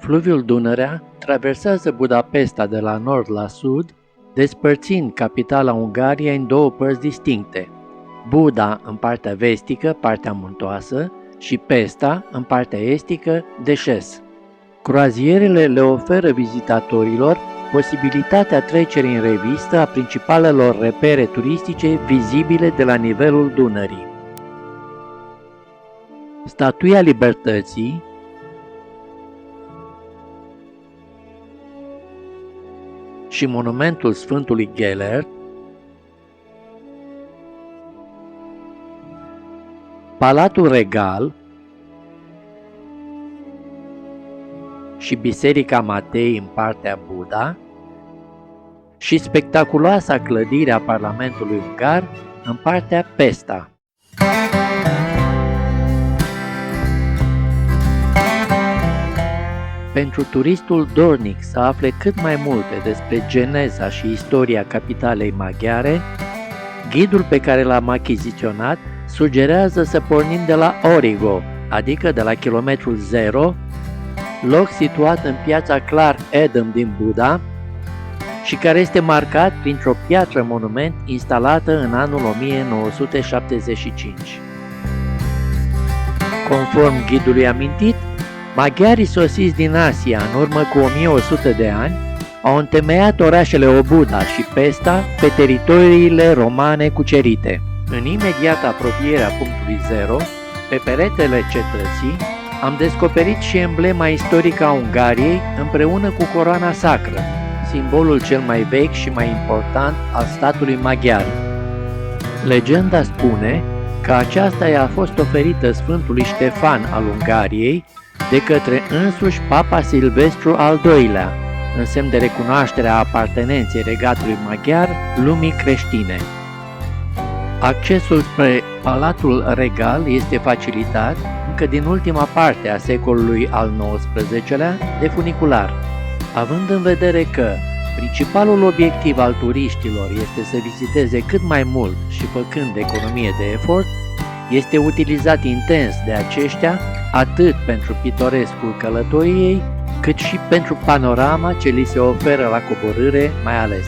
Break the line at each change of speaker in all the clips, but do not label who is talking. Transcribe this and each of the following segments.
Fluviul Dunărea traversează Budapesta de la nord la sud, despărțind capitala Ungariei în două părți distincte, Buda în partea vestică, partea muntoasă, și Pesta în partea estică, Deșes. Croazierele le oferă vizitatorilor posibilitatea trecerii în revistă a principalelor repere turistice vizibile de la nivelul Dunării. Statuia Libertății și monumentul Sfântului Gellert, Palatul Regal și Biserica Matei în partea Buda și spectaculoasa clădire a Parlamentului Ungar în partea Pesta. Pentru turistul dornic să afle cât mai multe despre geneza și istoria capitalei maghiare, ghidul pe care l-am achiziționat sugerează să pornim de la Origo, adică de la kilometrul 0, loc situat în piața Clark Adam din Buda și care este marcat printr-o piatră monument instalată în anul 1975. Conform ghidului amintit, maghiarii sosiți din Asia în urmă cu 1100 de ani au întemeiat orașele Obuda și Pesta pe teritoriile romane cucerite. În imediată apropiere a punctului 0, pe peretele cetății, am descoperit și emblema istorică a Ungariei împreună cu coroana sacră, simbolul cel mai vechi și mai important al statului maghiar. Legenda spune că aceasta i-a fost oferită Sfântului Ștefan al Ungariei de către însuși Papa Silvestru al II-lea, în semn de recunoaștere a apartenenței regatului maghiar lumii creștine. Accesul spre Palatul Regal este facilitat încă din ultima parte a secolului al XIX-lea de funicular. Având în vedere că principalul obiectiv al turiștilor este să viziteze cât mai mult și făcând economie de efort, este utilizat intens de aceștia atât pentru pitorescul călătoriei, cât și pentru panorama ce li se oferă la coborâre mai ales.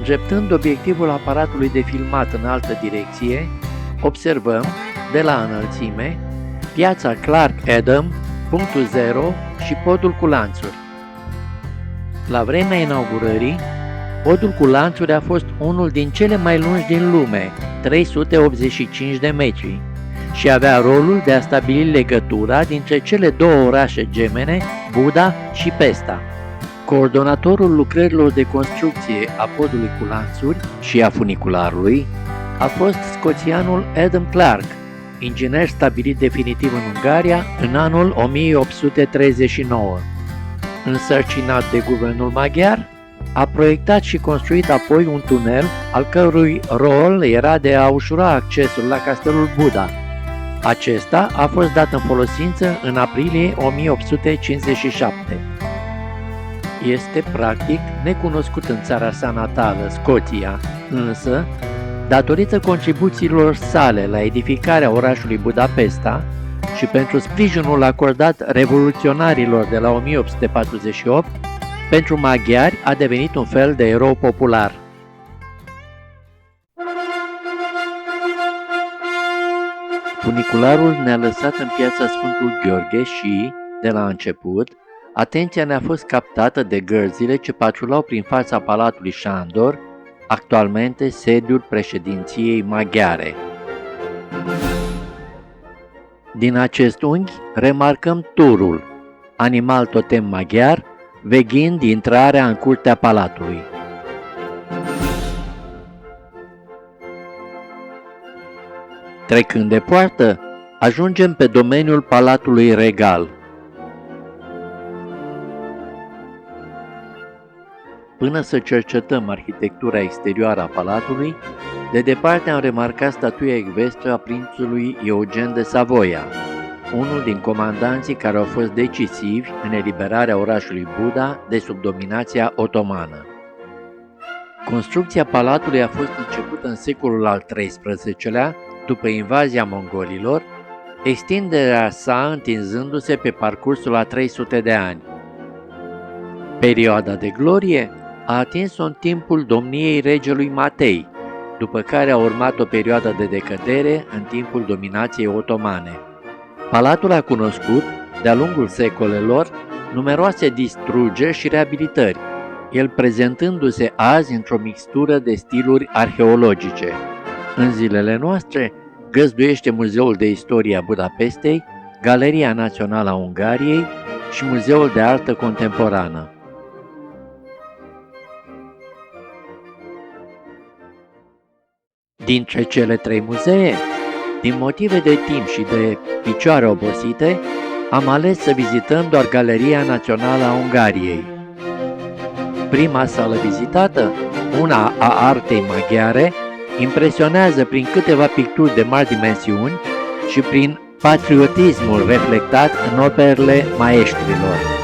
Îndreptând obiectivul aparatului de filmat în altă direcție, observăm, de la înălțime, piața Clark Adam, punctul 0 și podul cu lanțuri. La vremea inaugurării, podul cu lanțuri a fost unul din cele mai lungi din lume, 385 de metri, și avea rolul de a stabili legătura dintre cele două orașe gemene, Buda și Pesta. Coordonatorul lucrărilor de construcție a podului cu lanțuri și a funicularului a fost scoțianul Adam Clark, inginer stabilit definitiv în Ungaria în anul 1839. Însărcinat de guvernul maghiar, a proiectat și construit apoi un tunel al cărui rol era de a ușura accesul la castelul Buda. Acesta a fost dat în folosință în aprilie 1857. Este practic necunoscut în țara sa natală, Scoția, însă, datorită contribuțiilor sale la edificarea orașului Budapesta și pentru sprijinul acordat revoluționarilor de la 1848, pentru maghiari a devenit un fel de erou popular. Funicularul ne-a lăsat în piața Sfântul Gheorghe și, de la început, atenția ne-a fost captată de gărzile ce patrulau prin fața Palatului Sándor, actualmente sediul președinției maghiare. Din acest unghi remarcăm turul, animal totem maghiar, veghind intrarea în curtea palatului. Trecând de poartă, ajungem pe domeniul Palatului Regal. Până să cercetăm arhitectura exterioară a palatului, de departe am remarcat statuia ecvestră a prințului Eugen de Savoia, unul din comandanții care au fost decisivi în eliberarea orașului Buda de sub dominația otomană. Construcția palatului a fost începută în secolul al XIII-lea, după invazia mongolilor, extinderea sa întinzându-se pe parcursul a 300 de ani. Perioada de glorie a atins-o în timpul domniei regelui Matei, după care a urmat o perioadă de decădere în timpul dominației otomane. Palatul a cunoscut, de-a lungul secolelor, numeroase distrugeri și reabilitări, el prezentându-se azi într-o mixtură de stiluri arheologice. În zilele noastre, găzduiește Muzeul de Istorie a Budapestei, Galeria Națională a Ungariei și Muzeul de Artă Contemporană. Dintre cele trei muzee, din motive de timp și de picioare obosite, am ales să vizităm doar Galeria Națională a Ungariei. Prima sală vizitată, una a artei maghiare, impresionează prin câteva picturi de mari dimensiuni și prin patriotismul reflectat în operele maestrilor.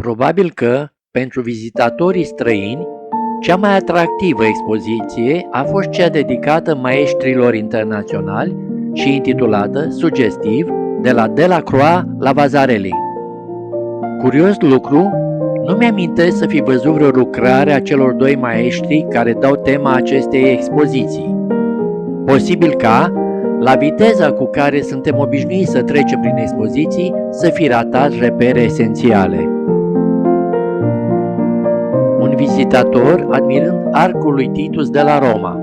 Probabil că, pentru vizitatorii străini, cea mai atractivă expoziție a fost cea dedicată maestrilor internaționali și intitulată, sugestiv, de la Delacroix la Vasarely. Curios lucru, nu mi-amintesc să fi văzut vreo lucrare a celor doi maestri care dau tema acestei expoziții. Posibil ca, la viteza cu care suntem obișnuiți să trecem prin expoziții, să fi ratat repere esențiale. Un vizitator admirând arcul lui Titus de la Roma.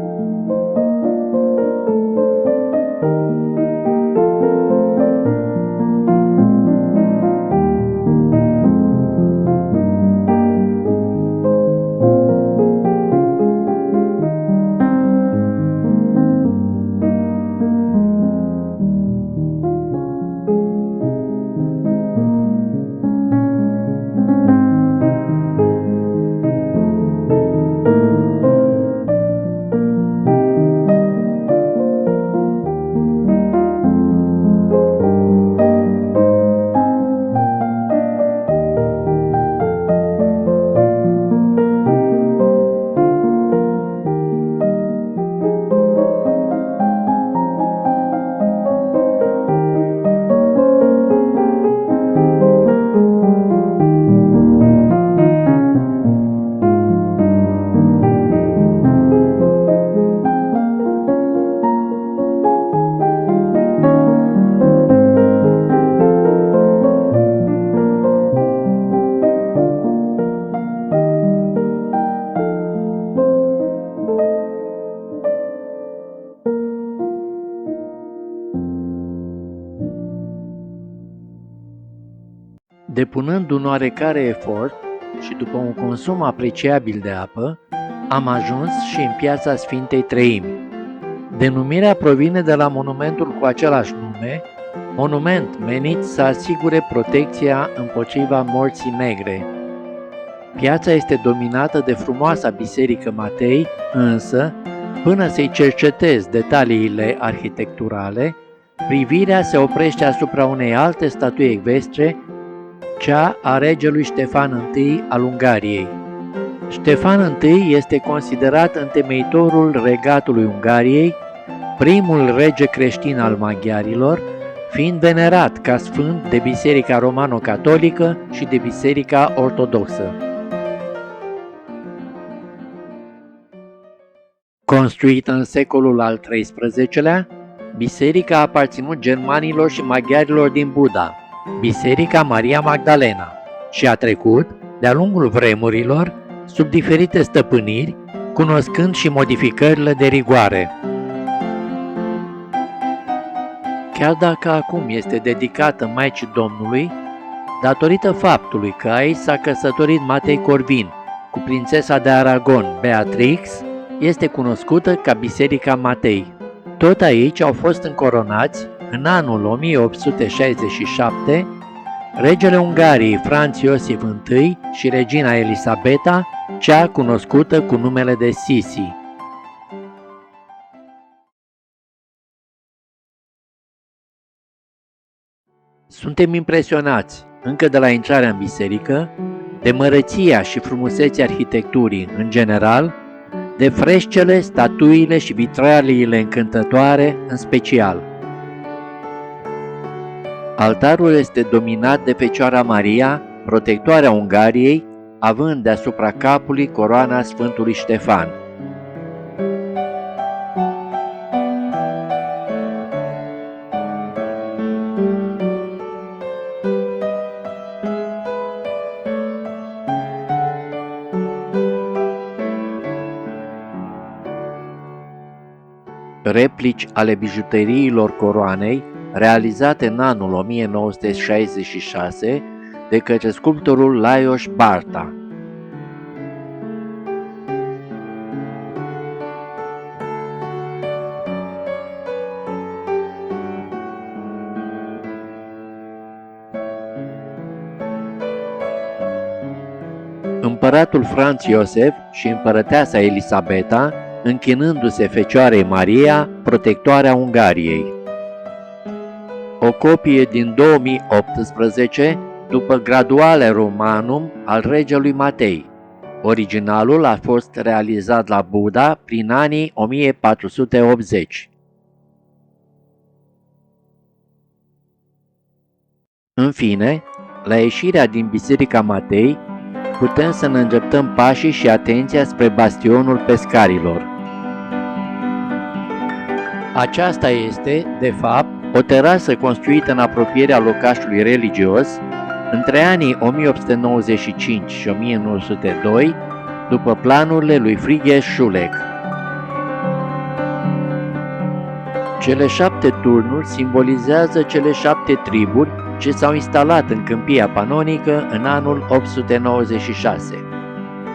Depunând un oarecare efort și după un consum apreciabil de apă, am ajuns și în piața Sfintei Treimi. Denumirea provine de la monumentul cu același nume, monument menit să asigure protecția împotriva morții negre. Piața este dominată de frumoasa biserică Matei, însă, până să-i cercetez detaliile arhitecturale, privirea se oprește asupra unei alte statui ecvestre, cea a regelui Ștefan I al Ungariei. Ștefan I este considerat întemeitorul regatului Ungariei, primul rege creștin al maghiarilor, fiind venerat ca sfânt de Biserica Romano-Catolică și de Biserica Ortodoxă. Construită în secolul al XIII-lea, biserica a aparținut germanilor și maghiarilor din Buda, Biserica Maria Magdalena, și a trecut, de-a lungul vremurilor, sub diferite stăpâniri, cunoscând și modificările de rigoare. Chiar dacă acum este dedicată Maicii Domnului, datorită faptului că aici s-a căsătorit Matei Corvin cu prințesa de Aragon, Beatrix, este cunoscută ca Biserica Matei. Tot aici au fost încoronați, în anul 1867, regele Ungariei Franz Iosif I și regina Elisabeta, cea cunoscută cu numele de Sisi. Suntem impresionați, încă de la intrarea în biserică, de măreția și frumusețea arhitecturii în general, de frescele, statuile și vitraliile încântătoare în special. Altarul este dominat de Fecioara Maria, protectoarea Ungariei, având deasupra capului coroana Sfântului Ștefan. Replici ale bijuteriilor coroanei, realizate în anul 1966 de către sculptorul Lajos Barta. Împăratul Franz Iosef și împărăteasa Elisabeta, închinându-se Fecioarei Maria, protectoarea Ungariei. O copie din 2018, după Graduale Romanum al regelui Matei. Originalul a fost realizat la Buda prin anii 1480. În fine, la ieșirea din Biserica Matei, putem să ne îndreptăm pașii și atenția spre bastionul pescarilor. Aceasta este, de fapt, o terasă construită în apropierea locașului religios între anii 1895 și 1902, după planurile lui Frigyes Schulek. Cele 7 turnuri simbolizează cele 7 triburi ce s-au instalat în Câmpia Panonică în anul 896.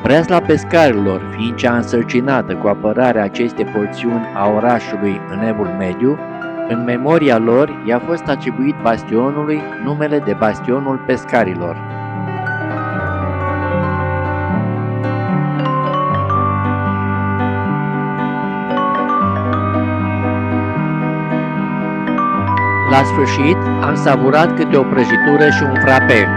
Breasla pescarilor, fiind cea însărcinată cu apărarea acestei porțiuni a orașului în Evul Mediu, în memoria lor i-a fost atribuit bastionului numele de Bastionul Pescarilor. La sfârșit, am savurat câte o prăjitură și un frape.